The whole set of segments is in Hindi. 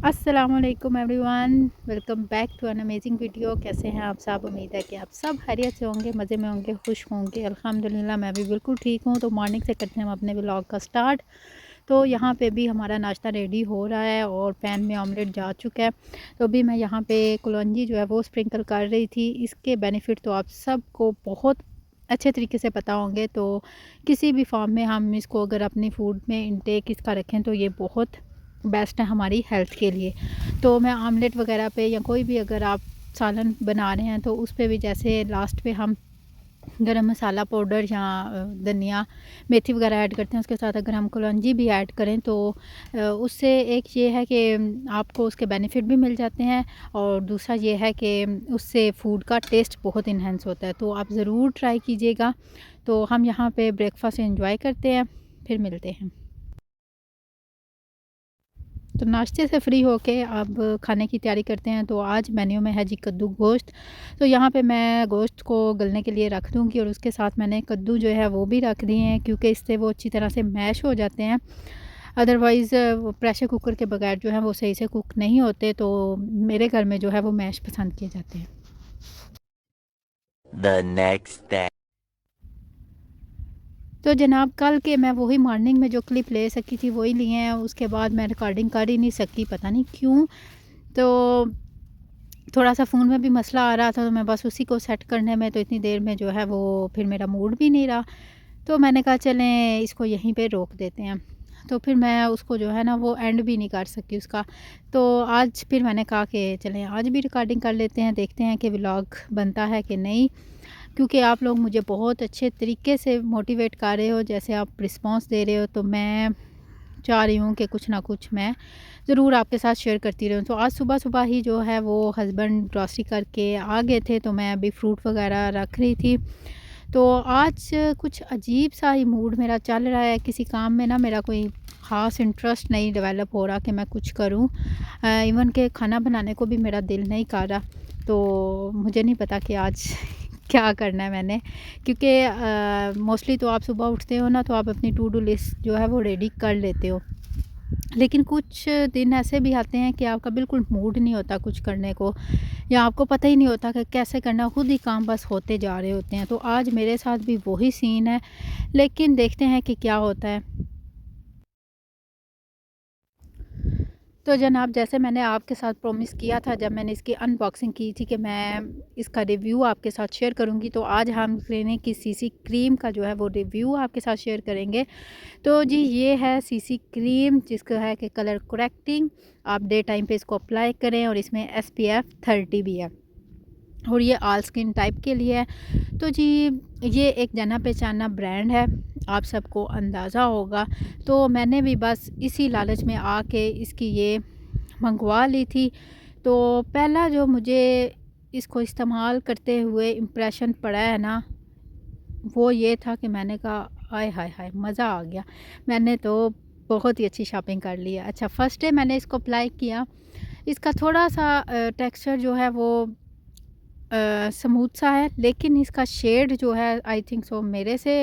अस्सलामुअलैकुम everyone, welcome back to an amazing video. कैसे हैं आप सब? उम्मीद है कि आप सब खैरियत से होंगे, मज़े में होंगे, खुश होंगे। अल्हम्दुलिल्लाह मैं भी बिल्कुल ठीक हूँ। तो मॉर्निंग से करते हैं हम अपने व्लॉग का स्टार्ट। तो यहाँ पे भी हमारा नाश्ता रेडी हो रहा है और पैन में ऑमलेट जा चुका है। तो अभी मैं यहाँ पे कलौंजी जो है वो स्प्रिंकल कर रही थी। इसके बेनिफिट तो आप सबको बहुत अच्छे तरीके से पता होंगे। तो किसी भी फॉर्म में हम इसको अगर अपनी फूड में इंटेक इसका रखें तो ये बहुत बेस्ट है हमारी हेल्थ के लिए। तो मैं आमलेट वगैरह पे या कोई भी अगर आप सालन बना रहे हैं तो उस पे भी जैसे लास्ट पे हम गरम मसाला पाउडर या धनिया मेथी वगैरह ऐड करते हैं, उसके साथ अगर हम कलौंजी भी ऐड करें तो उससे एक ये है कि आपको उसके बेनिफिट भी मिल जाते हैं और दूसरा ये है कि उससे फूड का टेस्ट बहुत इन्हेंस होता है। तो आप ज़रूर ट्राई कीजिएगा। तो हम यहाँ पे ब्रेकफास्ट एंजॉय करते हैं, फिर मिलते हैं। तो नाश्ते से फ्री होके अब खाने की तैयारी करते हैं। तो आज मेन्यू में है जी कद्दू गोश्त। तो यहाँ पे मैं गोश्त को गलने के लिए रख दूँगी और उसके साथ मैंने कद्दू जो है वो भी रख दिए हैं, क्योंकि इससे वो अच्छी तरह से मैश हो जाते हैं। अदरवाइज़ वो प्रेशर कुकर के बगैर जो है वो सही से कुक नहीं होते। तो मेरे घर में जो है वो मैश पसंद किए जाते हैं। The next day. तो जनाब कल के मैं वही मॉर्निंग में जो क्लिप ले सकी थी वही लिए हैं। उसके बाद मैं रिकॉर्डिंग कर ही नहीं सकी, पता नहीं क्यों। तो थोड़ा-सा फ़ोन में भी मसला आ रहा था, तो मैं बस उसी को सेट करने में तो इतनी देर में जो है वो फिर मेरा मूड भी नहीं रहा। तो मैंने कहा चलें इसको यहीं पे रोक देते हैं। तो फिर मैं उसको जो है ना वो एंड भी नहीं कर सकी उसका। तो आज फिर मैंने कहा कि चलें आज भी रिकॉर्डिंग कर लेते हैं, देखते हैं कि व्लॉग बनता है कि नहीं। क्योंकि आप लोग मुझे बहुत अच्छे तरीके से मोटिवेट कर रहे हो, जैसे आप रिस्पॉन्स दे रहे हो, तो मैं चाह रही हूँ कि कुछ ना कुछ मैं ज़रूर आपके साथ शेयर करती रहूँ। तो आज सुबह-सुबह ही जो है वो हस्बैंड ग्रॉसरी करके आ गए थे, तो मैं अभी फ्रूट वगैरह रख रही थी। तो आज कुछ अजीब-सा ही मूड मेरा चल रहा है, किसी काम में ना मेरा कोई ख़ास इंटरेस्ट नहीं डेवलप हो रहा कि मैं कुछ करूँ। इवन के खाना बनाने को भी मेरा दिल नहीं कर रहा। तो मुझे नहीं पता कि आज क्या करना है मैंने, क्योंकि मोस्टली तो आप सुबह उठते हो ना तो आप अपनी टू डू लिस्ट जो है वो रेडी कर लेते हो। लेकिन कुछ दिन ऐसे भी आते हैं कि आपका बिल्कुल मूड नहीं होता कुछ करने को, या आपको पता ही नहीं होता कि कैसे करना, खुद ही काम बस होते जा रहे होते हैं। तो आज मेरे साथ भी वही सीन है, लेकिन देखते हैं कि क्या होता है। तो जनाब जैसे मैंने आपके साथ प्रॉमिस किया था जब मैंने इसकी अनबॉक्सिंग की थी कि मैं इसका रिव्यू आपके साथ शेयर करूंगी, तो आज हम क्लिनिक की सीसी क्रीम का जो है वो रिव्यू आपके साथ शेयर करेंगे। तो जी ये है सीसी क्रीम, जिसका है कि कलर करेक्टिंग। आप डे टाइम पे इसको अप्लाई करें और इसमें SPF 30 भी है और ये ऑल स्किन टाइप के लिए है। तो जी ये एक जाना पहचाना ब्रांड है, आप सबको अंदाज़ा होगा। तो मैंने भी बस इसी लालच में आके इसकी ये मंगवा ली थी। तो पहला जो मुझे इसको इस्तेमाल करते हुए इम्प्रेशन पड़ा है ना, वो ये था कि मैंने कहा आय हाय हाय मज़ा आ गया। मैंने तो बहुत ही अच्छी शॉपिंग कर ली है। अच्छा, फर्स्ट डे मैंने इसको अप्लाई किया, इसका थोड़ा-सा टेक्सचर जो है वो स्मूथ सा है, लेकिन इसका शेड जो है आई थिंक सो मेरे से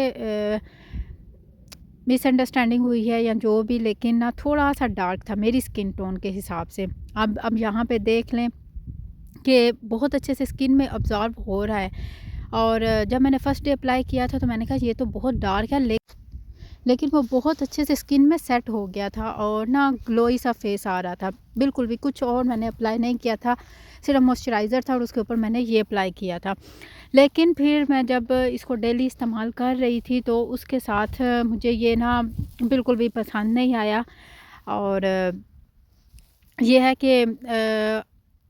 मिसअंडरस्टैंडिंग हुई है या जो भी, लेकिन ना थोड़ा-सा डार्क था मेरी स्किन टोन के हिसाब से। अब यहाँ पे देख लें कि बहुत अच्छे से स्किन में अब्ज़ॉर्ब हो रहा है। और जब मैंने फर्स्ट डे अप्लाई किया था तो मैंने कहा ये तो बहुत डार्क है, लेकिन वो बहुत अच्छे से स्किन में सेट हो गया था और ना ग्लोई सा फेस आ रहा था। बिल्कुल भी कुछ और मैंने अप्लाई नहीं किया था, सिर्फ मॉइस्चराइज़र था और उसके ऊपर मैंने ये अप्लाई किया था। लेकिन फिर मैं जब इसको डेली इस्तेमाल कर रही थी तो उसके साथ मुझे ये ना बिल्कुल भी पसंद नहीं आया। और ये है कि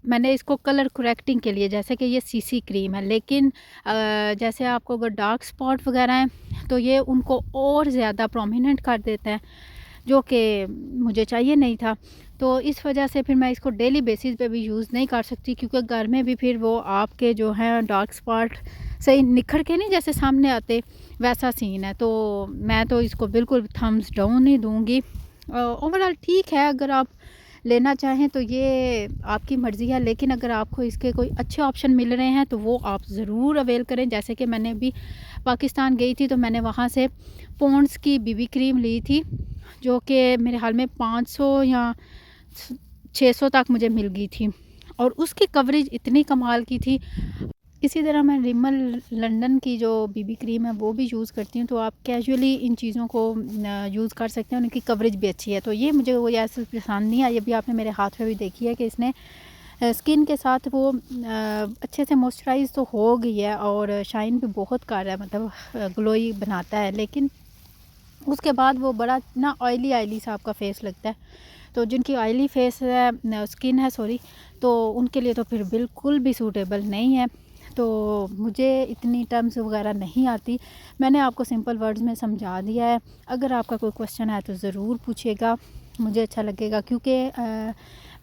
मैंने इसको कलर करेक्टिंग के लिए, जैसे कि ये सीसी क्रीम है, लेकिन जैसे आपको अगर डार्क स्पॉट वगैरह हैं तो ये उनको और ज़्यादा प्रोमिनेंट कर देता है, जो कि मुझे चाहिए नहीं था। तो इस वजह से फिर मैं इसको डेली बेसिस पे भी यूज़ नहीं कर सकती, क्योंकि घर में भी फिर वो आपके जो हैं डार्क स्पॉट सही निखर के नहीं जैसे सामने आते, वैसा सीन है। तो मैं तो इसको बिल्कुल थम्स डाउन ही दूँगी। ओवरऑल ठीक है, अगर आप लेना चाहें तो ये आपकी मर्ज़ी है, लेकिन अगर आपको इसके कोई अच्छे ऑप्शन मिल रहे हैं तो वो आप ज़रूर अवेल करें। जैसे कि मैंने अभी पाकिस्तान गई थी तो मैंने वहाँ से पॉन्ड्स की बीबी क्रीम ली थी, जो कि मेरे ख़्याल में 500 या 600 तक मुझे मिल गई थी और उसकी कवरेज इतनी कमाल की थी। इसी तरह मैं रिमल लंदन की जो बीबी क्रीम है वो भी यूज़ करती हूँ, तो आप कैजुअली इन चीज़ों को यूज़ कर सकते हैं, उनकी कवरेज भी अच्छी है। तो ये मुझे वो ऐसे पसंद नहीं आई, अभी आपने मेरे हाथ में भी देखी है कि इसने स्किन के साथ वो अच्छे से मॉइस्चराइज तो हो गई है और शाइन भी बहुत कर रहा है, मतलब ग्लोई बनाता है, लेकिन उसके बाद वो बड़ा ना ऑयली सा आपका फेस लगता है। तो जिनकी ऑयली फेस है, स्किन है सॉरी, तो उनके लिए तो फिर बिल्कुल भी सूटेबल नहीं है। तो मुझे इतनी टर्म्स वगैरह नहीं आती, मैंने आपको सिंपल वर्ड्स में समझा दिया है। अगर आपका कोई क्वेश्चन है तो ज़रूर पूछिएगा, मुझे अच्छा लगेगा, क्योंकि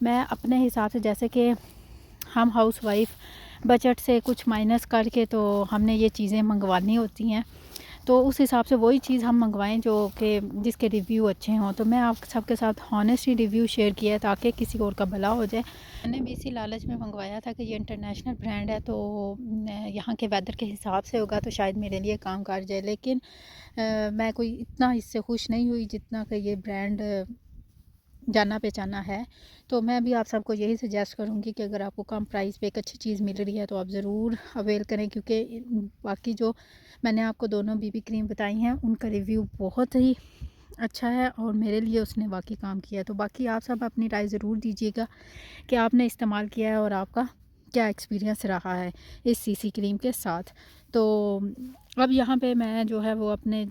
मैं अपने हिसाब से, जैसे कि हम हाउसवाइफ बजट से कुछ माइनस करके तो हमने ये चीज़ें मंगवानी होती हैं, तो उस हिसाब से वही चीज़ हम मंगवाएं जो कि जिसके रिव्यू अच्छे हों। तो मैं आप सबके साथ हॉनेस्टली रिव्यू शेयर किया है ताकि किसी और का भला हो जाए। मैंने भी इसी लालच में मंगवाया था कि ये इंटरनेशनल ब्रांड है, तो यहाँ के वेदर के हिसाब से होगा तो शायद मेरे लिए काम कर जाए, लेकिन मैं कोई इतना इससे खुश नहीं हुई जितना कि ये ब्रांड जाना पहचाना है। तो मैं भी आप सबको यही सजेस्ट करूँगी कि अगर आपको कम प्राइस पे एक अच्छी चीज़ मिल रही है तो आप ज़रूर अवेल करें, क्योंकि बाकी जो मैंने आपको दोनों बीबी क्रीम बताई हैं उनका रिव्यू बहुत ही अच्छा है और मेरे लिए उसने वाकई काम किया है। तो बाकी आप सब अपनी राय ज़रूर दीजिएगा कि आपने इस्तेमाल किया है और आपका क्या एक्सपीरियंस रहा है इस सीसी क्रीम के साथ। तो अब यहाँ पे मैं जो है वो अपने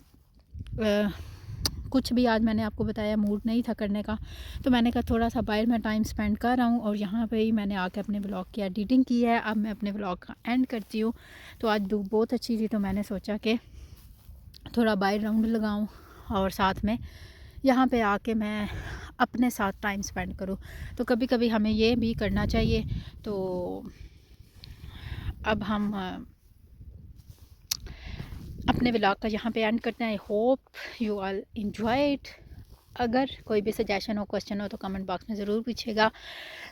कुछ भी आज मैंने आपको बताया मूड नहीं था करने का, तो मैंने कहा थोड़ा सा बाहर में टाइम स्पेंड कर रहा हूँ और यहाँ पे ही मैंने आके अपने ब्लॉग की एडिटिंग की है। अब मैं अपने ब्लॉग का एंड करती हूँ। तो आज धूप बहुत अच्छी थी, तो मैंने सोचा कि थोड़ा बाहर राउंड लगाऊँ और साथ में यहाँ पे आके मैं अपने साथ टाइम स्पेंड करूँ। तो कभी कभी हमें ये भी करना चाहिए। तो अब हम अपने व्लॉग का यहाँ पे एंड करते हैं। I hope you all enjoy it. अगर कोई भी सजेशन हो, क्वेश्चन हो तो कमेंट बॉक्स में ज़रूर पूछिएगा।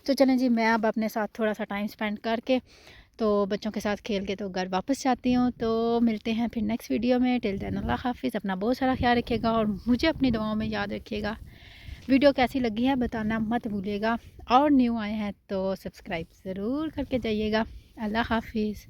तो चलें जी, मैं अब अपने साथ थोड़ा सा टाइम स्पेंड करके तो बच्चों के साथ खेल के तो घर वापस जाती हूँ। तो मिलते हैं फिर नेक्स्ट वीडियो में। टिल देन अल्लाह हाफिज़। अपना बहुत सारा ख्याल रखिएगा और मुझे अपनी दुआओं में याद रखिएगा। वीडियो कैसी लगी है बताना मत भूलिएगा और न्यू आए हैं तो सब्सक्राइब ज़रूर करके जाइएगा। अल्लाह हाफिज़।